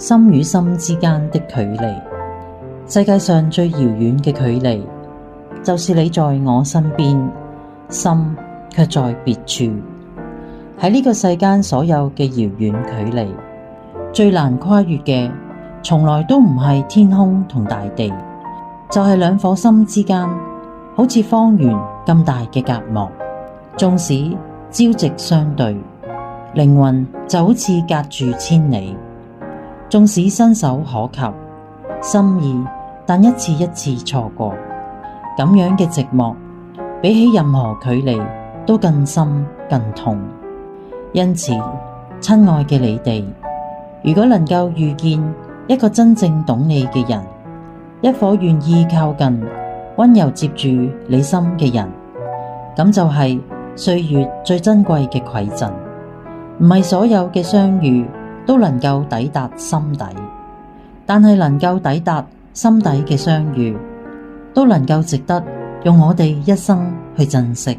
心與心之間的距離。世界上最遙遠嘅距離，就是你在我身邊，心卻在別處。喺呢個世間所有嘅遙遠距離，最難跨越嘅，從來都唔係天空同大地，就係兩顆心之間，好似方圓咁大嘅隔膜。縱使朝夕相對，靈魂就好似隔住千里。縱使伸手可及，心意但一次一次錯過。咁樣嘅寂寞，比起任何距離都更深更痛。因此，親愛嘅你哋，如果能夠遇見一個真正懂你嘅人，一顆願意靠近、溫柔接住你心嘅人，咁就係歲月最珍貴嘅饋贈。唔係所有嘅相遇都能夠抵達心底，但係能夠抵達心底嘅相遇，都能夠值得用我哋一生去珍惜。